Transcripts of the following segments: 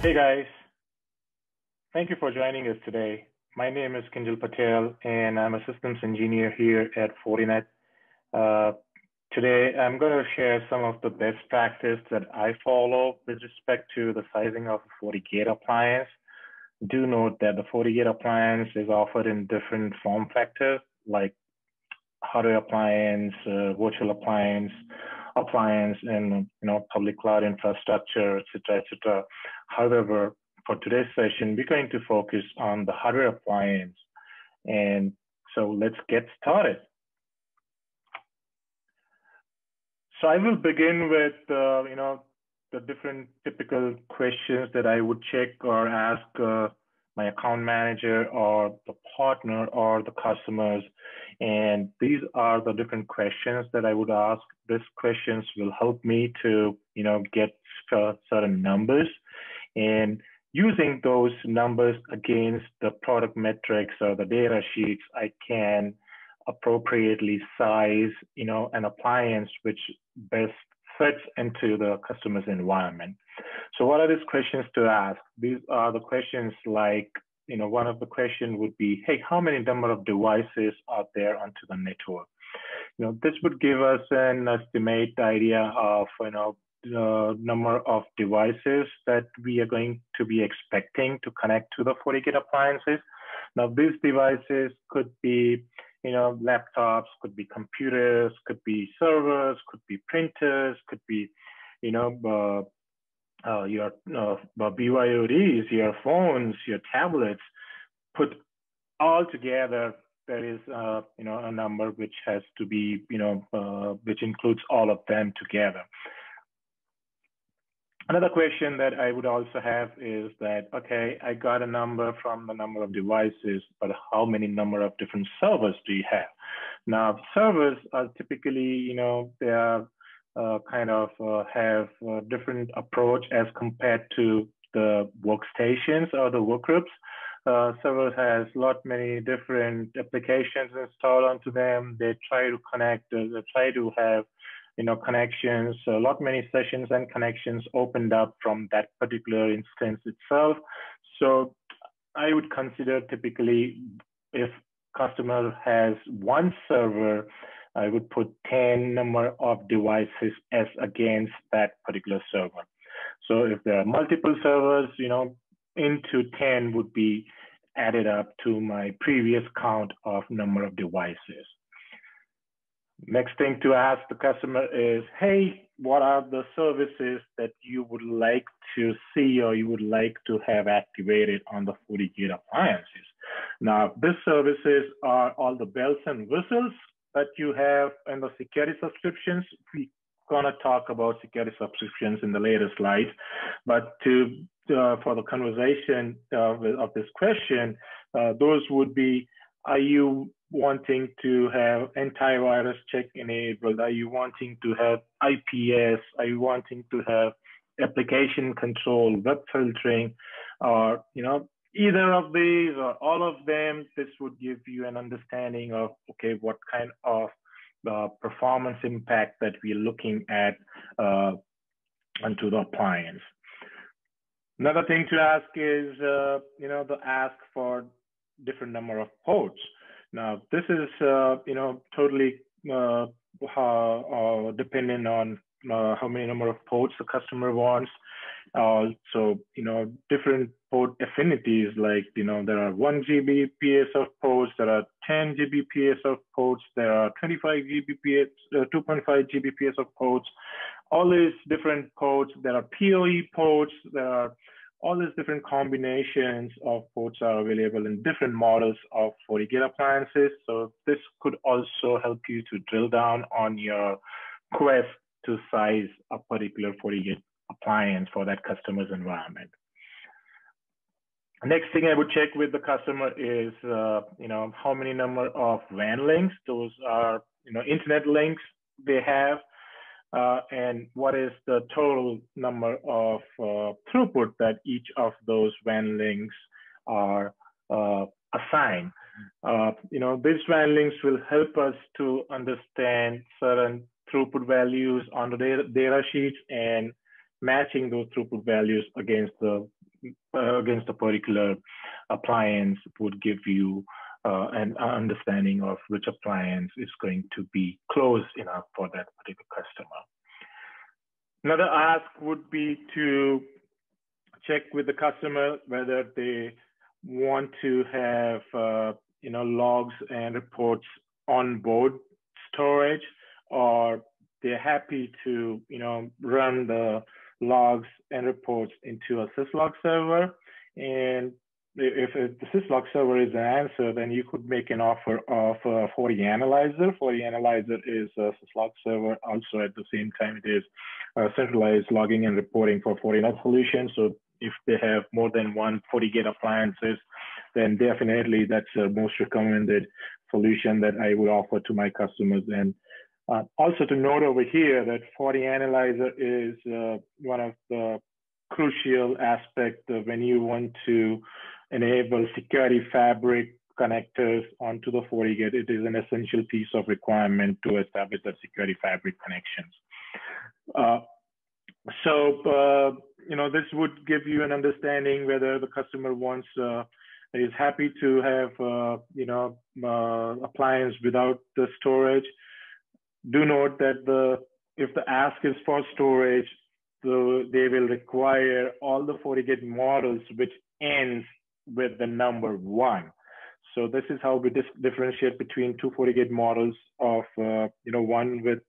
Hey guys, thank you for joining us today. My name is Kinjal Patel and I'm a systems engineer here at Fortinet. Uh, Today I'm going to share some of the best practice that I follow with respect to the sizing of a FortiGate appliance. Do note that the FortiGate appliance is offered in different form factors like hardware appliance, virtual appliance, and public cloud infrastructure, etc., etc. However, for today's session, we're going to focus on the hardware appliance, and so let's get started. So I will begin with the different typical questions that I would check or ask my account manager or the partner or the customers. And these are the different questions that I would ask. These questions will help me to, get certain numbers, and using those numbers against the product metrics or the data sheets, I can appropriately size, an appliance which best fits into the customer's environment. So what are these questions to ask? These are the questions like, one of the questions would be, hey, how many number of devices are there onto the network? This would give us an estimate idea of, the number of devices that we are going to be expecting to connect to the FortiGate appliances. Now, these devices could be, laptops, could be computers, could be servers, could be printers, could be, your BYODs, your phones, your tablets. Put all together, there is, a number which has to be, which includes all of them together. Another question that I would also have is that, okay, I got a number from the number of devices, but how many number of different servers do you have? Now, servers are typically, they are have a different approach as compared to the workstations or the workgroups. Servers has many different applications installed onto them. They try to connect, they try to have connections, many sessions and connections opened up from that particular instance itself. So I would consider typically if customer has one server, I would put 10 number of devices as against that particular server. So if there are multiple servers, into 10 would be added up to my previous count of number of devices. Next thing to ask the customer is, hey, what are the services that you would like to see or you would like to have activated on the FortiGate appliances? Now, these services are all the bells and whistles that you have in the security subscriptions. We're gonna talk about security subscriptions in the later slides, but for the conversation of this question, those would be, are you wanting to have antivirus check enabled? Are you wanting to have IPS? Are you wanting to have application control, web filtering, or either of these or all of them? This would give you an understanding of, okay, what kind of performance impact that we're looking at onto the appliance. Another thing to ask is, the ask for different number of ports. Now, this is, totally dependent on how many number of ports the customer wants. So, different port affinities, like, there are 1 Gbps of ports, there are 10 Gbps of ports, there are 25 Gbps, 2.5 Gbps of ports, all these different ports. There are PoE ports, there are all these different combinations of ports are available in different models of FortiGate appliances. So this could also help you to drill down on your quest to size a particular FortiGate appliance for that customer's environment. Next thing I would check with the customer is, how many number of WAN links, those are, internet links they have. And what is the total number of throughput that each of those WAN links are assigned. These WAN links will help us to understand certain throughput values on the data sheets and matching those throughput values against the against a particular appliance would give you an understanding of which appliance is going to be close enough for that particular customer. Another ask would be to check with the customer whether they want to have logs and reports on board storage, or they're happy to run the logs and reports into a syslog server. And if the syslog server is an answer, then you could make an offer of FortiAnalyzer. FortiAnalyzer is a syslog server. Also, at the same time, it is centralized logging and reporting for Fortinet solutions. So if they have more than one FortiGate appliances, then definitely that's the most recommended solution that I would offer to my customers. And also to note over here that FortiAnalyzer is one of the crucial aspects when you want to enable security fabric connectors onto the FortiGate. It is an essential piece of requirement to establish the security fabric connections. This would give you an understanding whether the customer is happy to have appliance without the storage. Do note that if the ask is for storage, they will require all the FortiGate models which ends with the number 1. So this is how we differentiate between two FortiGate models of one with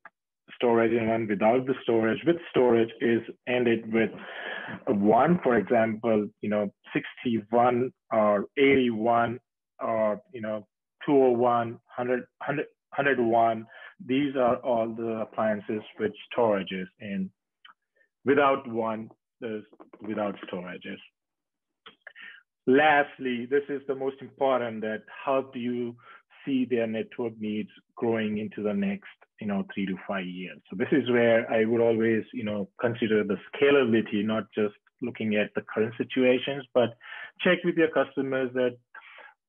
storage and one without the storage. With storage is ended with 1, for example, 61 or 81 or 201, 101. These are all the appliances with storages, and without 1 is without storages. Lastly, this is the most important, that how do you see their network needs growing into the next 3 to 5 years. So this is where I would always consider the scalability, not just looking at the current situations, but check with your customers that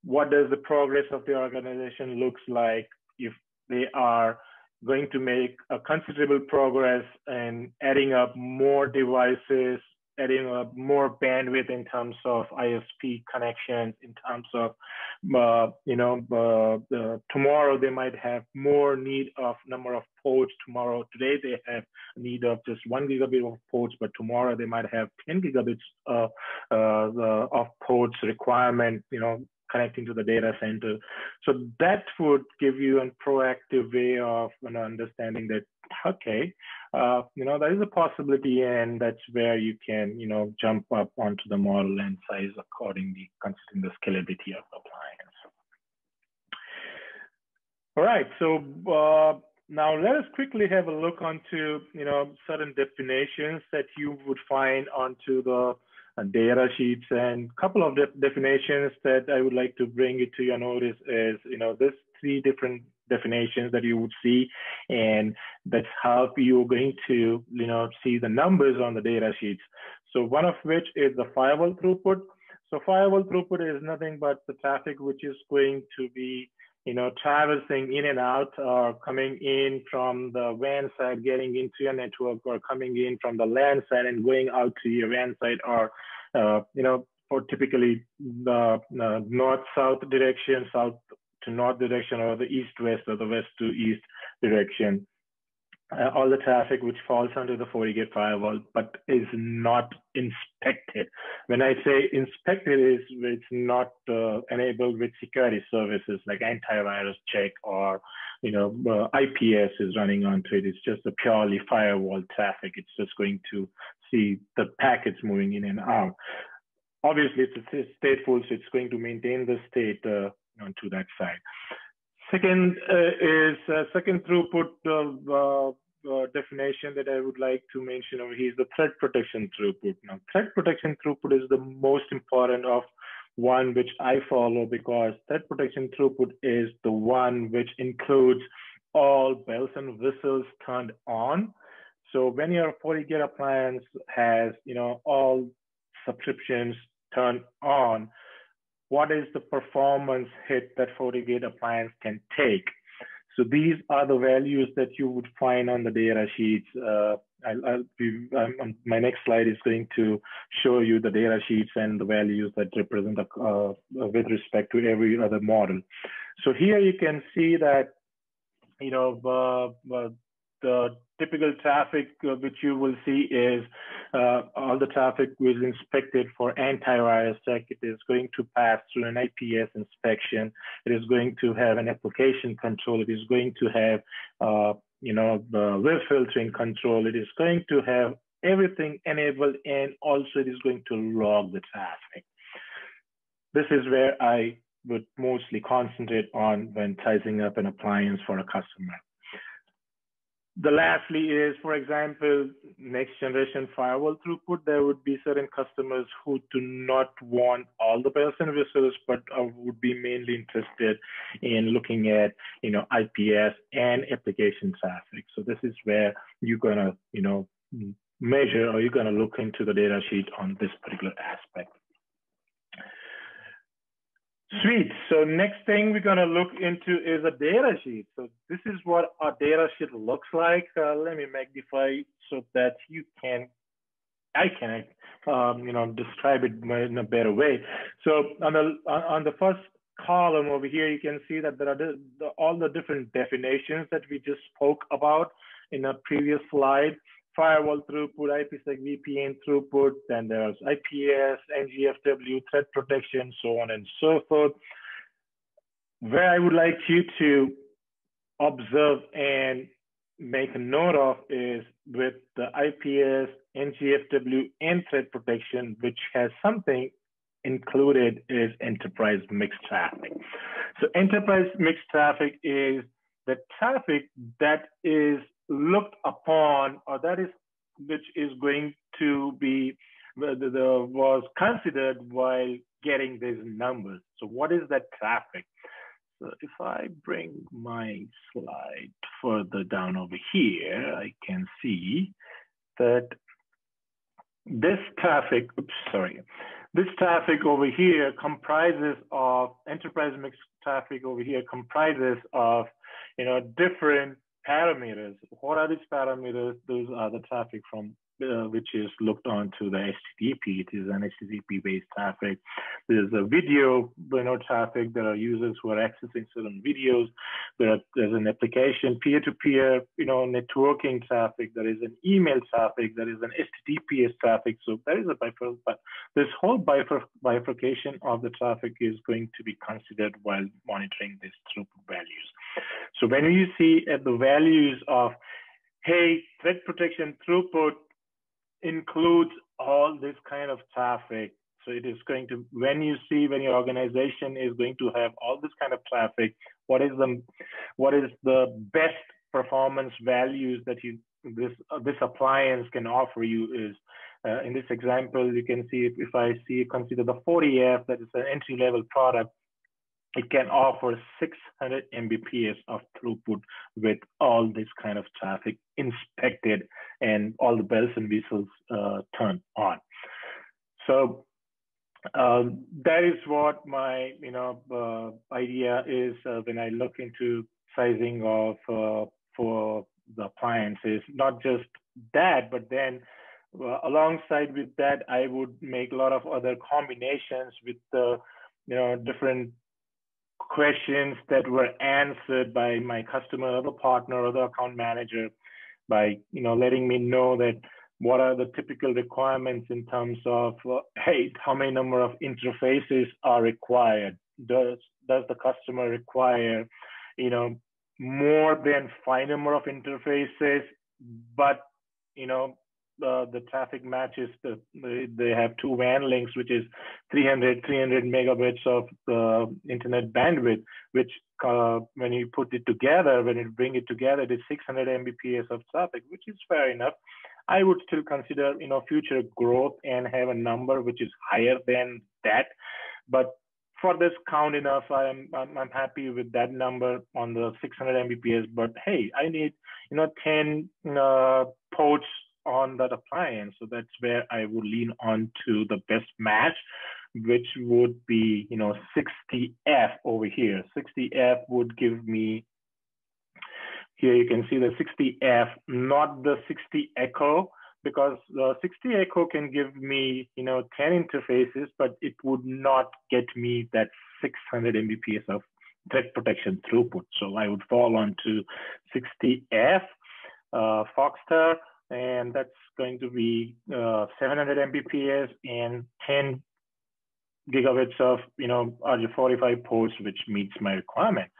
what does the progress of the organization looks like if they are going to make a considerable progress in adding up more devices, adding up more bandwidth in terms of ISP connections, in terms of, tomorrow they might have more need of number of ports. Today they have need of just 1 gigabit of ports, but tomorrow they might have 10 gigabits of ports requirement, connecting to the data center. So that would give you a proactive way of understanding that, okay, there is a possibility, and that's where you can, jump up onto the model and size accordingly, considering the scalability of the appliance. All right, so now let us quickly have a look onto, certain definitions that you would find onto the data sheets, and a couple of definitions that I would like to bring it to your notice is, there's 3 different definitions that you would see, and that's how you're going to, see the numbers on the data sheets. So one of which is the firewall throughput. So firewall throughput is nothing but the traffic which is going to be, traversing in and out, or coming in from the WAN side, getting into your network, or coming in from the LAN side and going out to your WAN side, or, for typically the north-south direction, south to north direction, or the east-west, or the west to east direction. All the traffic which falls under the FortiGate firewall, but is not inspected. When I say inspected, it's not enabled with security services like antivirus check, or IPS is running onto it. It's just a purely firewall traffic. It's just going to see the packets moving in and out. Obviously, it's stateful, so it's going to maintain the state onto that side. Second is second throughput definition that I would like to mention over here is the threat protection throughput. Now, threat protection throughput is the most important of one which I follow, because threat protection throughput is the one which includes all bells and whistles turned on. So when your FortiGate appliance has all subscriptions turned on, what is the performance hit that FortiGate appliance can take? So these are the values that you would find on the data sheets. My next slide is going to show you the data sheets and the values that represent with respect to every other model. So here you can see that, you know, the typical traffic which you will see is all the traffic was inspected for antivirus check. It is going to pass through an IPS inspection. It is going to have an application control. It is going to have, you know, web filtering control. It is going to have everything enabled, and also it is going to log the traffic. This is where I would mostly concentrate on when sizing up an appliance for a customer. The lastly is, for example, next generation firewall throughput. There would be certain customers who do not want all the bells and whistles, but would be mainly interested in looking at, you know, IPS and application traffic. So this is where you're gonna, you know, measure, or you're gonna look into the data sheet on this particular aspect. Sweet. So next thing we're going to look into is a data sheet. So this is what our data sheet looks like. Let me magnify so that I can, you know, describe it in a better way. So on the first column over here, you can see that there are all the different definitions that we just spoke about in a previous slide. Firewall throughput, IPsec VPN throughput, then there's IPS, NGFW, threat protection, so on and so forth. Where I would like you to observe and make a note of is with the IPS, NGFW, and threat protection, which has something included is enterprise mixed traffic. So enterprise mixed traffic is the traffic that is looked upon, or that is which is going to be was considered while getting these numbers. So what is that traffic? So if I bring my slide further down over here, I can see that this traffic, this traffic over here comprises of enterprise mixed traffic over here comprises of, you know, different parameters. What are these parameters? Those are the traffic from which is looked onto the HTTP. It is an HTTP-based traffic. There's a video, you know, traffic. There are users who are accessing certain videos. There's an application, peer-to-peer, you know, networking traffic. There is an email traffic. There is an HTTPS traffic. So there is this whole bifurcation of the traffic is going to be considered while monitoring these throughput values. So when you see at the values of, hey, threat protection throughput includes all this kind of traffic. So it is going to, when your organization is going to have all this kind of traffic, what is the best performance values that this appliance can offer you is, in this example, you can see if I consider the FortiGate, that is an entry-level product, it can offer 600 Mbps of throughput with all this kind of traffic inspected and all the bells and whistles turned on. So that is what my idea is when I look into sizing of for the appliances. Not just that, but then alongside with that, I would make a lot of other combinations with the different questions that were answered by my customer or the partner or the account manager by letting me know that what are the typical requirements in terms of hey, how many number of interfaces are required? Does the customer require more than 5 number of interfaces, but the traffic matches they have 2 WAN links, which is 300 megabits of internet bandwidth, which when you put it together, when you bring it together, it is 600 Mbps of traffic, which is fair enough. I would still consider future growth and have a number which is higher than that, but for this count enough, I'm happy with that number on the 600 Mbps. But hey, I need 10 ports on that appliance, so that's where I would lean on to the best match, which would be 60F over here. 60F would give me Here you can see the 60F, not the 60 Echo, because the 60 Echo can give me, 10 interfaces, but it would not get me that 600 Mbps of thread protection throughput. So I would fall onto 60F, Foxstar, and that's going to be 700 Mbps and 10 gigabits of, RJ45 ports, which meets my requirement.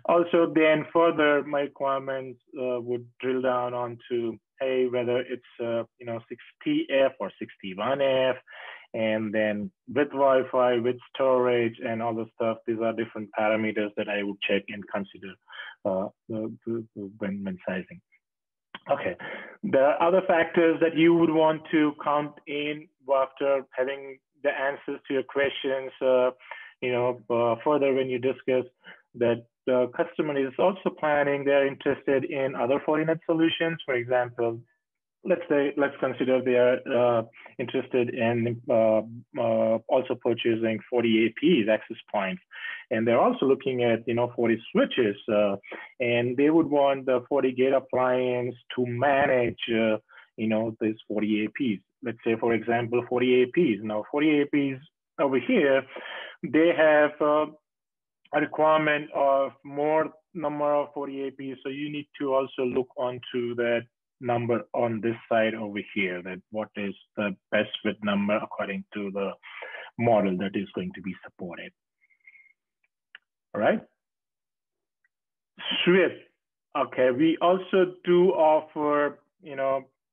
Also, then further, my requirements would drill down onto, hey, whether it's, 60F or 61F, and then with Wi-Fi, with storage, and all the stuff. These are different parameters that I would check and consider when sizing. Okay, there are other factors that you would want to count in after having the answers to your questions, further when you discuss that the customer is also planning, they're interested in other Fortinet solutions. For example, let's consider they are interested in also purchasing FortiAPs, access points, and they're also looking at, Forti switches, and they would want the FortiGate appliance to manage, these FortiAPs. Let's say, for example, FortiAPs. Now, FortiAPs over here, they have a requirement of more number of FortiAPs, so you need to also look onto that number on this side over here, that what is the best fit number according to the model that is going to be supported. All right. Swift. Okay, we also do offer,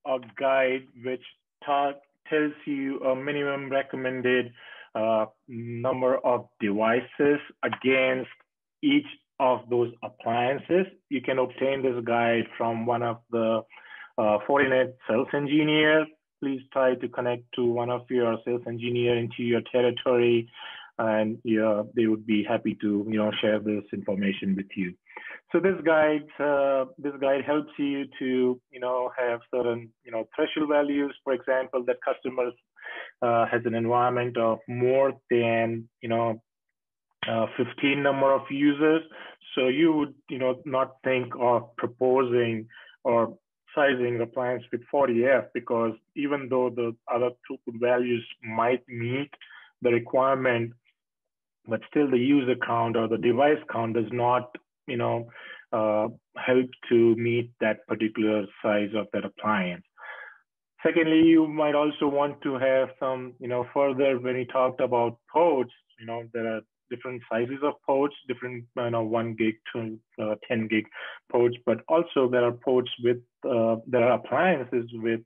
a guide which tells you a minimum recommended number of devices against each of those appliances. You can obtain this guide from one of the Fortinet sales engineers. Please try to connect to one of your sales engineer into your territory, and they would be happy to share this information with you. So this guide helps you to have certain threshold values. For example, that customers has an environment of more than 15 number of users. So you would not think of proposing or sizing appliance with 40F, because even though the other throughput values might meet the requirement, but still the user count or the device count does not help to meet that particular size of that appliance. Secondly, you might also want to have some, further when we talked about ports, there are different sizes of ports, different 1 gig to 10 gig ports, but also there are ports with, there are appliances with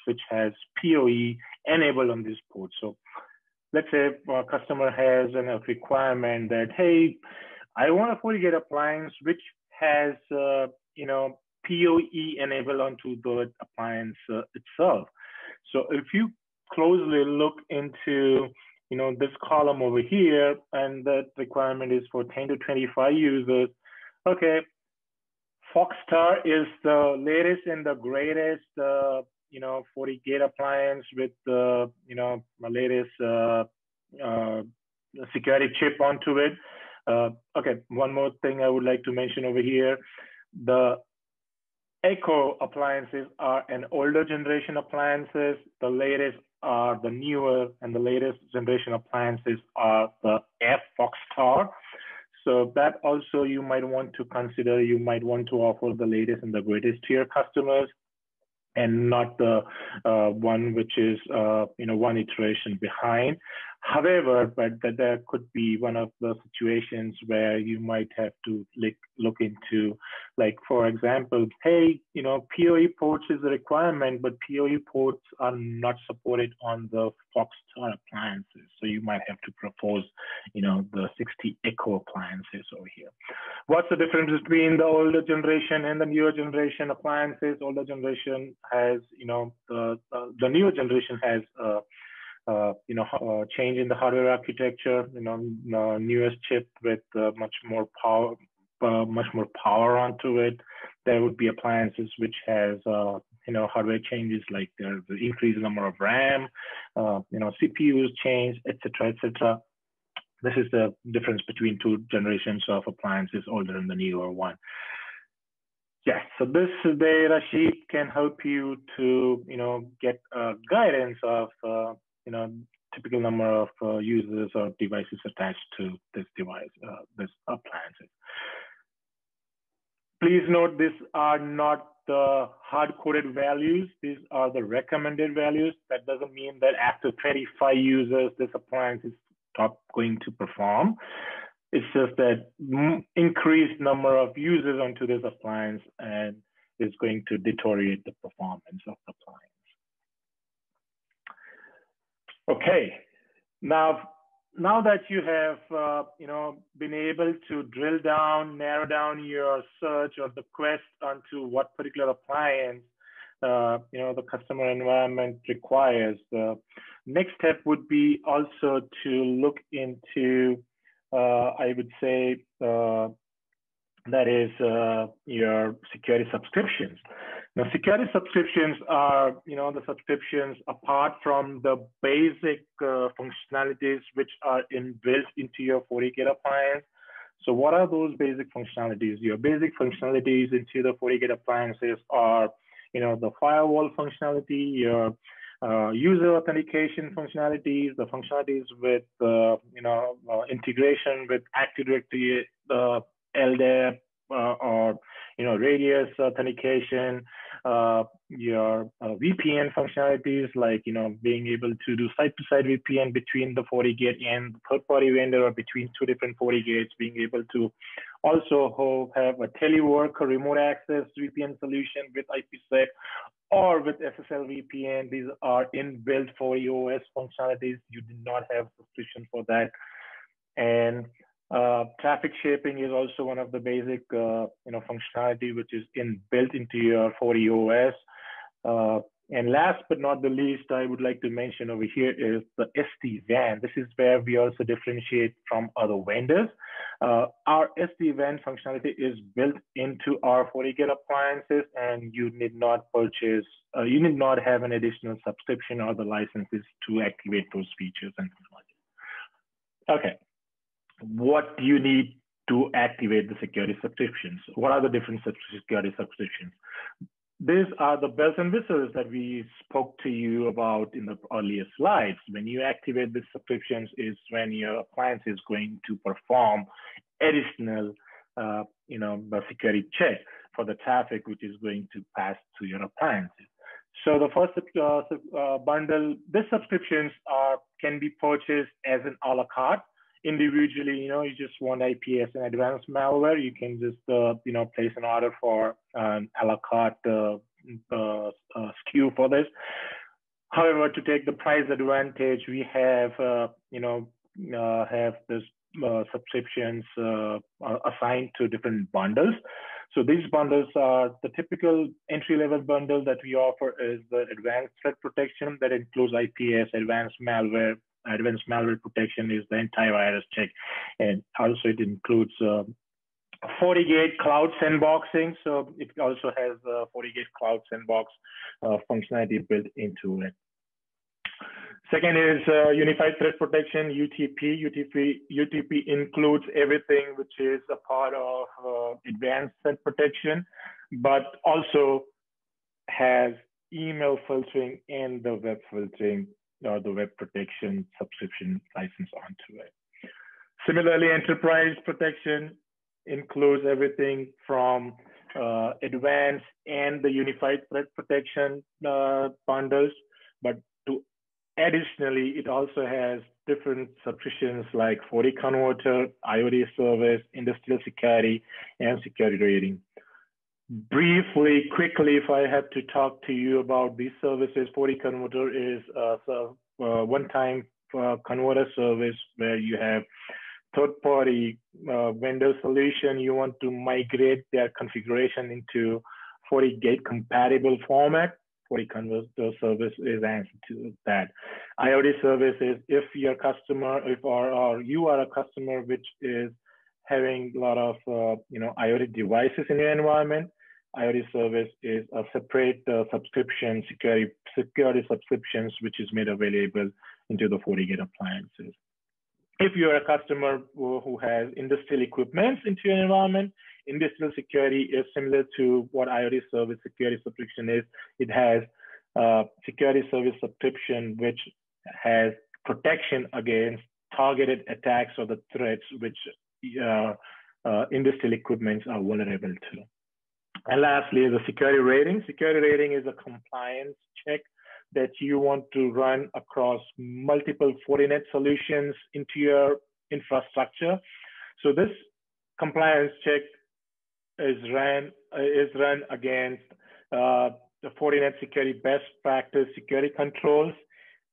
which has PoE enabled on this port. So let's say a customer has a requirement that, hey, I want a FortiGate appliance which has, PoE enabled onto the appliance itself. So if you closely look into, this column over here, and that requirement is for 10 to 25 users. Okay, Foxstar is the latest and the greatest, FortiGate appliance with the, the latest security chip onto it. Okay, one more thing I would like to mention over here. The Echo appliances are an older generation appliances. The latest are the newer, and the latest generation appliances are the F Foxstar. So that also you might want to consider. You might want to offer the latest and the greatest to your customers, and not the one which is one iteration behind. However, but there could be one of the situations where you might have to look into, like, for example, hey, PoE ports is a requirement, but PoE ports are not supported on the Foxstar appliances. So you might have to propose, the 60 Echo appliances over here. What's the difference between the older generation and the newer generation appliances? Older generation has, the newer generation has, change in the hardware architecture, newest chip with much more power onto it. There would be appliances which has, hardware changes, like there's the increased number of RAM, CPUs change, etc., etc. This is the difference between two generations of appliances, older and the newer one. Yes, so this data sheet can help you to, get guidance of, typical number of users or devices attached to this device, this appliances. Please note, these are not the hard-coded values. These are the recommended values. That doesn't mean that after 25 users, this appliance is not going to perform. It's just that increased number of users onto this appliance and is going to deteriorate the performance of the appliance. Okay, now that you have been able to drill down, narrow down your search or the quest onto what particular appliance the customer environment requires, the next step would be also to look into I would say that is your security subscriptions. Now, security subscriptions are, the subscriptions apart from the basic functionalities which are inbuilt into your FortiGate appliance. So what are those basic functionalities? Your basic functionalities into the FortiGate appliances are, the firewall functionality, your user authentication functionalities, the functionalities with integration with Active Directory, LDAP, or radius authentication, your VPN functionalities like being able to do site-to-site VPN between the FortiGate and the third-party vendor, or between two different FortiGates, being able to also have a telework or remote access VPN solution with IPsec or with SSL VPN. These are inbuilt FortiOS functionalities. You do not have subscription for that. And traffic shaping is also one of the basic functionality which is inbuilt into your FortiOS. And last but not the least, I would like to mention over here is the SD-WAN. This is where we also differentiate from other vendors. Our SD-WAN functionality is built into our FortiGate appliances, and you need not purchase, you need not have an additional subscription or the licenses to activate those features and functionalities. Okay, what do you need to activate the security subscriptions? What are the different security subscriptions? These are the bells and whistles that we spoke to you about in the earlier slides. When you activate the subscriptions is when your appliance is going to perform additional, security check for the traffic which is going to pass through your appliances. So the first bundle, these subscriptions can be purchased as an a la carte. Individually, you just want IPS and advanced malware, you can just, place an order for an a la carte SKU for this. However, to take the price advantage, we have, have this subscriptions assigned to different bundles. So these bundles are the typical entry-level bundle that we offer is the advanced threat protection that includes IPS, advanced malware. Advanced malware protection is the antivirus check, and also it includes FortiGate Cloud Sandboxing. So it also has FortiGate Cloud Sandbox functionality built into it. Second is Unified Threat Protection, UTP. UTP includes everything which is a part of advanced threat protection, but also has email filtering and the web filtering, or the web protection subscription license onto it. Similarly, enterprise protection includes everything from advanced and the unified threat protection bundles, but additionally, it also has different subscriptions like FortiConverter, IoT service, industrial security, and security rating. Briefly, quickly, if I have to talk to you about these services, FortiConverter is a one-time converter service where you have third-party vendor solution. You want to migrate their configuration into FortiGate compatible format. FortiConverter service is answer to that. IoT service is if your customer, or you are a customer which is having a lot of IoT devices in your environment, IoT service is a separate subscription, security subscriptions, which is made available into the FortiGate appliances. If you're a customer who has industrial equipment into your environment, industrial security is similar to what IoT service security subscription is. It has security service subscription, which has protection against targeted attacks or the threats which industrial equipments are vulnerable to. And lastly, the security rating. Security rating is a compliance check that you want to run across multiple FortiNet solutions into your infrastructure. So this compliance check is run against the FortiNet security best practice security controls,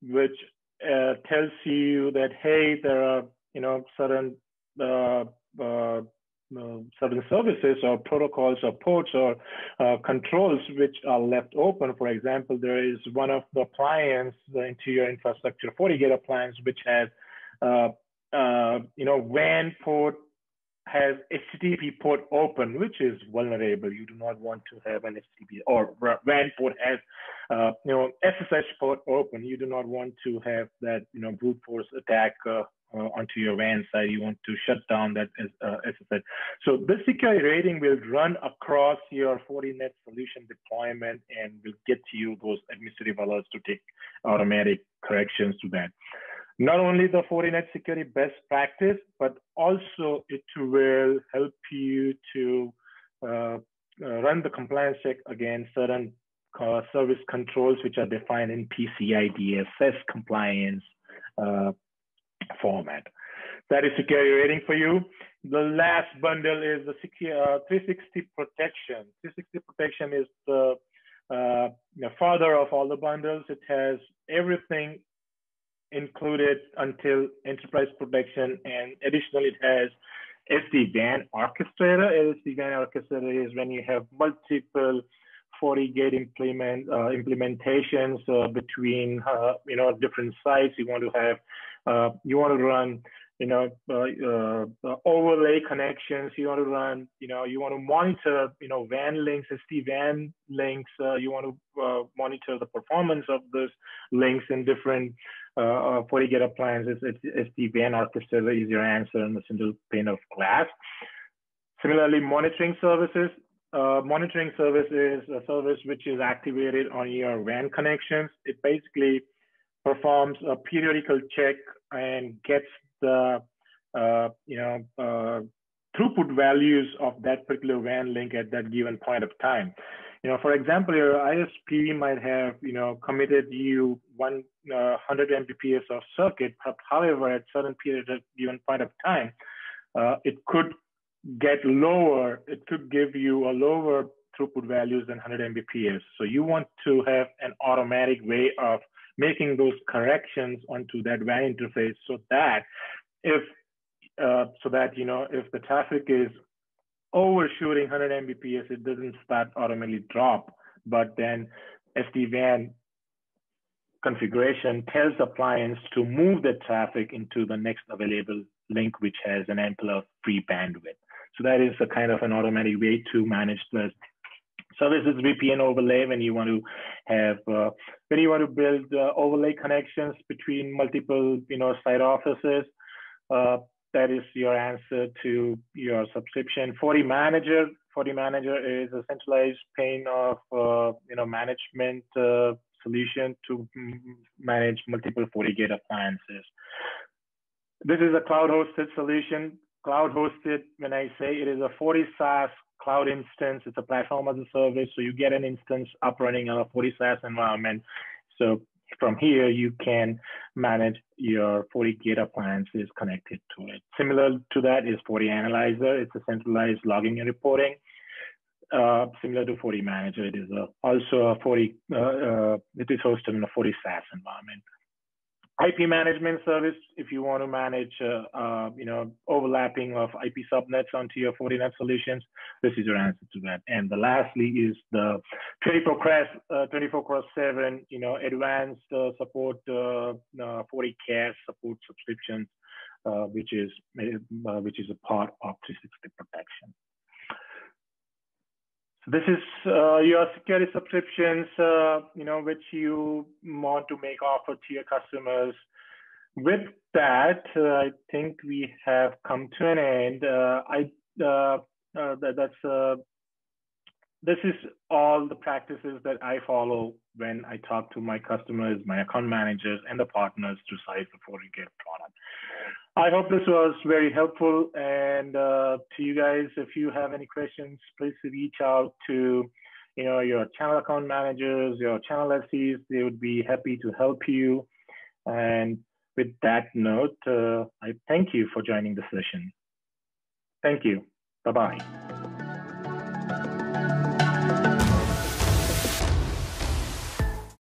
which tells you that, hey, there are certain certain services or protocols or ports or controls which are left open. For example, there is one of the appliance into your infrastructure, FortiGate appliance, which has WAN port, has HTTP port open, which is vulnerable. You do not want to have an HTTP, or WAN port has SSH port open. You do not want to have that brute force attack onto your WAN side. You want to shut down that SSH. So this security rating will run across your FortiNet solution deployment and will get you those administrative alerts to take automatic corrections to that. Not only the FortiNet security best practice, but also it will help you to run the compliance check against certain service controls which are defined in PCI DSS compliance format. That is security rating for you. The last bundle is the 360 protection. 360 protection is the father of all the bundles. It has everything included until enterprise protection, and additionally it has SD-WAN orchestrator. SD-WAN orchestrator is when you have multiple FortiGate implementations between different sites. You want to run overlay connections. You want to run you want to monitor WAN links, SD-WAN links. You want to monitor the performance of those links in different FortiGate appliances. SD-WAN orchestrator is your answer in the single pane of glass. Similarly, monitoring services. Monitoring service is a service which is activated on your WAN connections. It basically performs a periodical check and gets the throughput values of that particular WAN link at that given point of time. For example, your ISP might have committed you 100 Mbps of circuit. However, at certain period at given point of time, it could get lower. It could give you a lower throughput values than 100 Mbps. So you want to have an automatic way of making those corrections onto that WAN interface, so that if the traffic is overshooting 100 Mbps, it doesn't start automatically drop, but then SD-WAN configuration tells appliance to move the traffic into the next available link, which has an ample of free bandwidth. So that is a kind of an automatic way to manage the services VPN overlay when you want to have build overlay connections between multiple site offices. That is your answer to your subscription. FortiManager is a centralized pane of management solution to manage multiple FortiGate appliances. This is a cloud-hosted solution. Cloud-hosted, when I say it is a FortiSaaS cloud instance, it's a platform as a service. So you get an instance up running on a FortiSaaS environment. So from here, you can manage your FortiGate appliances connected to it. Similar to that is FortiAnalyzer. It's a centralized logging and reporting. Similar to FortiManager, it is also it is hosted in a FortiSaaS environment. IP management service, if you want to manage overlapping of IP subnets onto your FortiNet solutions, this is your answer to that. And the lastly is the 24/7 advanced support, FortiCare support subscriptions, which is a part of 360 protection. This is your security subscriptions, which you want to make offer to your customers. With that, I think we have come to an end. This is all the practices that I follow when I talk to my customers, my account managers, and the partners to size the FortiGate product. I hope this was very helpful. And to you guys, if you have any questions, please reach out to your channel account managers, your channel SEs. They would be happy to help you. And with that note, I thank you for joining the session. Thank you. Bye-bye.